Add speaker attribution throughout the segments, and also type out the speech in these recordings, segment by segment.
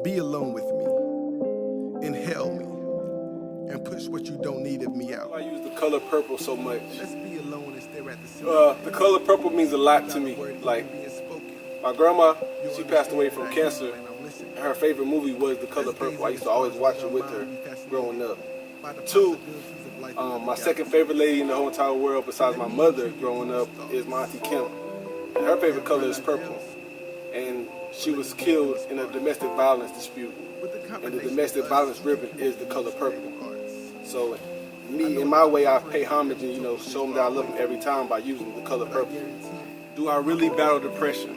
Speaker 1: Be alone with me. Inhale me. And push what you don't need of me out.
Speaker 2: I use the color purple so much.
Speaker 1: Let's be alone and stare at the ceiling.
Speaker 2: The color purple means a lot to me. Like, my grandma, she passed away from cancer. Her favorite movie was The Color Purple. I used to always watch it with her growing up. Two, my second favorite lady in the whole entire world besides my mother growing up is my Auntie Kim. And her favorite color is purple. And she was killed in a domestic violence dispute. And the domestic violence ribbon is the color purple. So me, in my way, I pay homage and, show them that I love them every time by using the color purple. Do I really battle depression?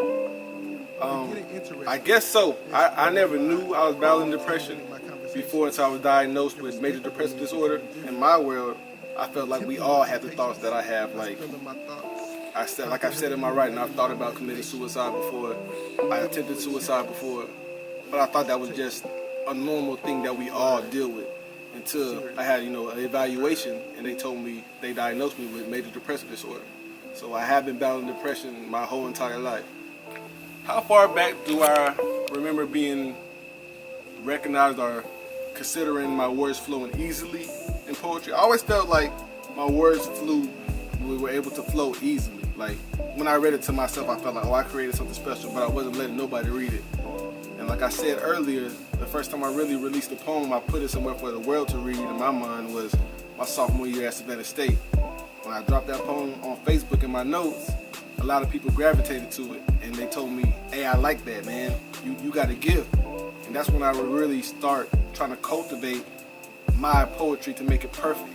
Speaker 2: I guess so. I never knew I was battling depression before until I was diagnosed with major depressive disorder. In my world, I felt like we all had the thoughts that I have. Like I've said in my writing, I've thought about committing suicide before. I attempted suicide before. But I thought that was just a normal thing that we all deal with until I had, an evaluation and they told me, they diagnosed me with major depressive disorder. So I have been battling depression my whole entire life. How far back do I remember being recognized or considering my words flowing easily in poetry? I always felt like my words were able to flow easily. Like when I read it to myself, I felt like, I created something special, but I wasn't letting nobody read it. And like I said earlier, the first time I really released a poem, I put it somewhere for the world to read in my mind was my sophomore year at Savannah State. When I dropped that poem on Facebook in my notes, a lot of people gravitated to it and they told me, hey, I like that, man. You got a gift. And that's when I would really start trying to cultivate my poetry to make it perfect.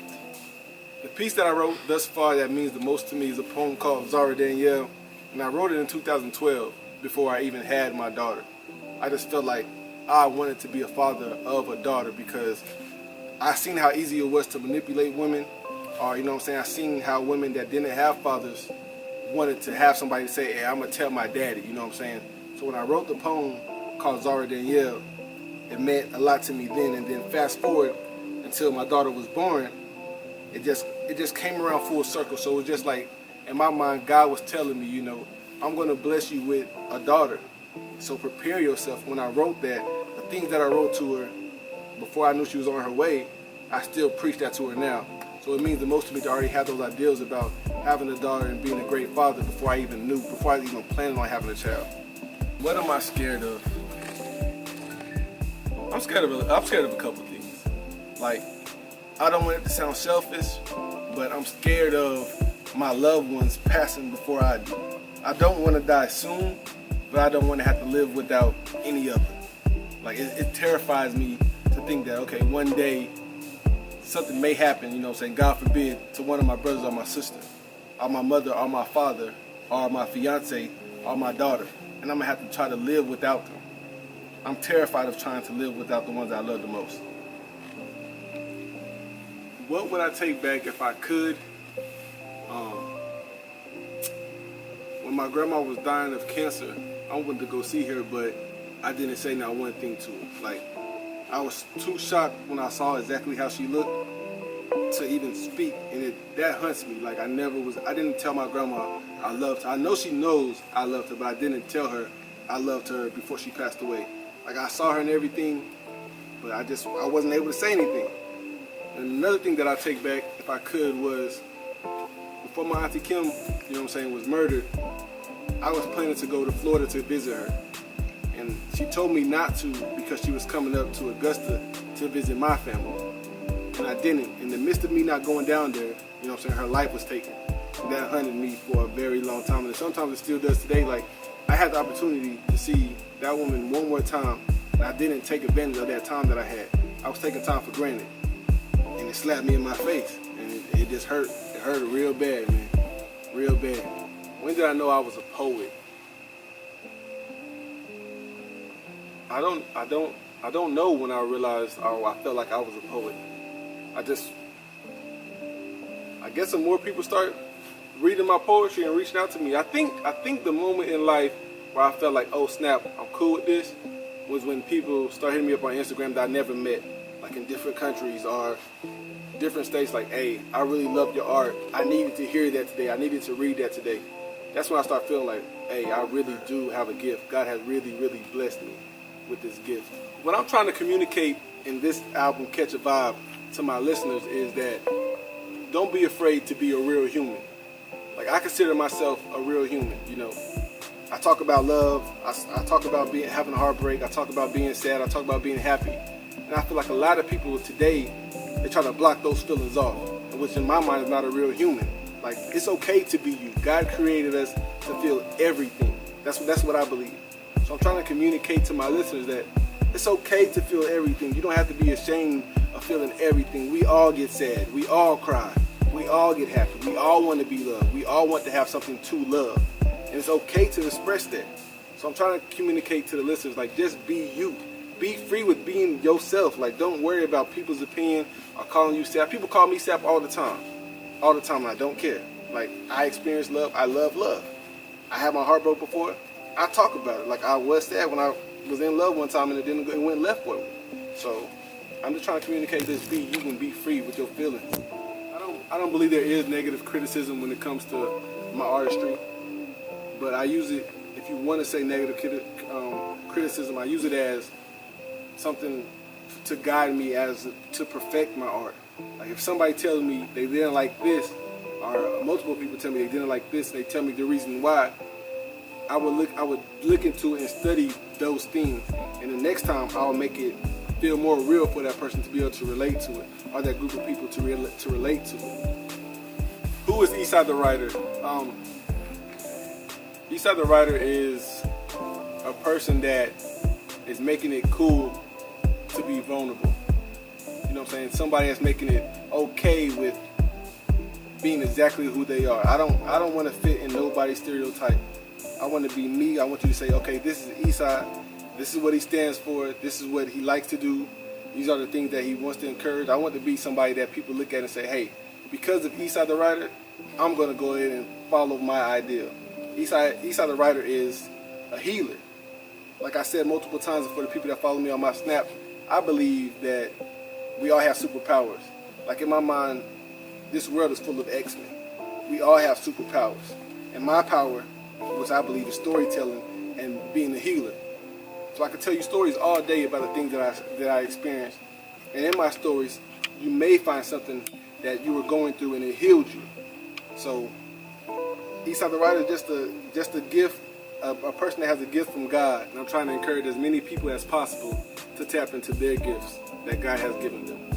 Speaker 2: The piece that I wrote thus far that means the most to me is a poem called Zara Danielle. And I wrote it in 2012 before I even had my daughter. I just felt like I wanted to be a father of a daughter because I seen how easy it was to manipulate women. Or, I seen how women that didn't have fathers wanted to have somebody say, hey, I'm going to tell my daddy, So when I wrote the poem called Zara Danielle, it meant a lot to me then. And then fast forward until my daughter was born, it just came around full circle. So it was just like, in my mind, God was telling me, I'm going to bless you with a daughter. So prepare yourself. When I wrote that, the things that I wrote to her before I knew she was on her way, I still preach that to her now. So it means the most to me to already have those ideals about having a daughter and being a great father before I even planned on having a child. What am I scared of? I'm scared of a couple things. Like, I don't want it to sound selfish, but I'm scared of my loved ones passing before I do. I don't want to die soon, but I don't want to have to live without any of it. Like, it terrifies me to think that, okay, one day something may happen, God forbid, to one of my brothers or my sister, or my mother or my father, or my fiance or my daughter, and I'm going to have to try to live without them. I'm terrified of trying to live without the ones that I love the most. What would I take back if I could? When my grandma was dying of cancer, I wanted to go see her, but I didn't say not one thing to her. Like, I was too shocked when I saw exactly how she looked to even speak, and that hunts me. Like, I didn't tell my grandma I loved her. I know she knows I loved her, but I didn't tell her I loved her before she passed away. Like, I saw her and everything, but I wasn't able to say anything. And another thing that I take back, if I could, was before my Auntie Kim, was murdered, I was planning to go to Florida to visit her. And she told me not to because she was coming up to Augusta to visit my family. And I didn't. In the midst of me not going down there, her life was taken. And that hunted me for a very long time. And sometimes it still does today. Like, I had the opportunity to see that woman one more time, and I didn't take advantage of that time that I had. I was taking time for granted. And it slapped me in my face. And it just hurt. It hurt real bad, man. Real bad. When did I know I was a poet? I don't know when I realized I felt like I was a poet. I guess when more people start reading my poetry and reaching out to me, I think the moment in life where I felt like, oh snap, I'm cool with this, was when people started hitting me up on Instagram that I never met, like in different countries or different states, like, hey, I really love your art. I needed to hear that today. I needed to read that today. That's when I start feeling like, hey, I really do have a gift. God has really, really blessed me. with this gift. What I'm trying to communicate in this album, Catch a Vibe, to my listeners is that don't be afraid to be a real human. Like, I consider myself a real human, you know. I talk about love, I talk about having a heartbreak, I talk about being sad, I talk about being happy. And I feel like a lot of people today, they try to block those feelings off, which in my mind is not a real human. Like, it's okay to be you. God created us to feel everything. That's what I believe. So I'm trying to communicate to my listeners that it's okay to feel everything. You don't have to be ashamed of feeling everything. We all get sad. We all cry. We all get happy. We all want to be loved. We all want to have something to love. And it's okay to express that. So I'm trying to communicate to the listeners, like, just be you. Be free with being yourself. Like, don't worry about people's opinion or calling you sap. People call me sap all the time. All the time, and I don't care. Like, I experience love. I love love. I had my heart broke before. I talk about it. Like, I was sad when I was in love one time and it went left for me. So I'm just trying to communicate this: be you and be free with your feelings. I don't believe there is negative criticism when it comes to my artistry, but I use it. If you want to say negative criticism, I use it as something to guide me to perfect my art. Like, if somebody tells me they didn't like this, or multiple people tell me they didn't like this, and they tell me the reason why, I would look into it and study those things, and the next time I'll make it feel more real for that person to be able to relate to it, or that group of people to relate to it. Who is Easi the Writer? Easi the Writer is a person that is making it cool to be vulnerable. You know what I'm saying? Somebody that's making it okay with being exactly who they are. I don't want to fit in nobody's stereotype. I want to be me. I want you to say, okay, this is Easi. This is what he stands for. This is what he likes to do. These are the things that he wants to encourage. I want to be somebody that people look at and say, hey, because of Easi the Writer, I'm going to go ahead and follow my ideal. Easi the Writer is a healer. Like I said multiple times, for the people that follow me on my Snap, I believe that we all have superpowers. Like, in my mind, this world is full of X-Men. We all have superpowers. And my power, which I believe is storytelling and being a healer. So I can tell you stories all day about the things that I experienced. And in my stories, you may find something that you were going through and it healed you. So Easi the Writer is just a gift, a person that has a gift from God. And I'm trying to encourage as many people as possible to tap into their gifts that God has given them.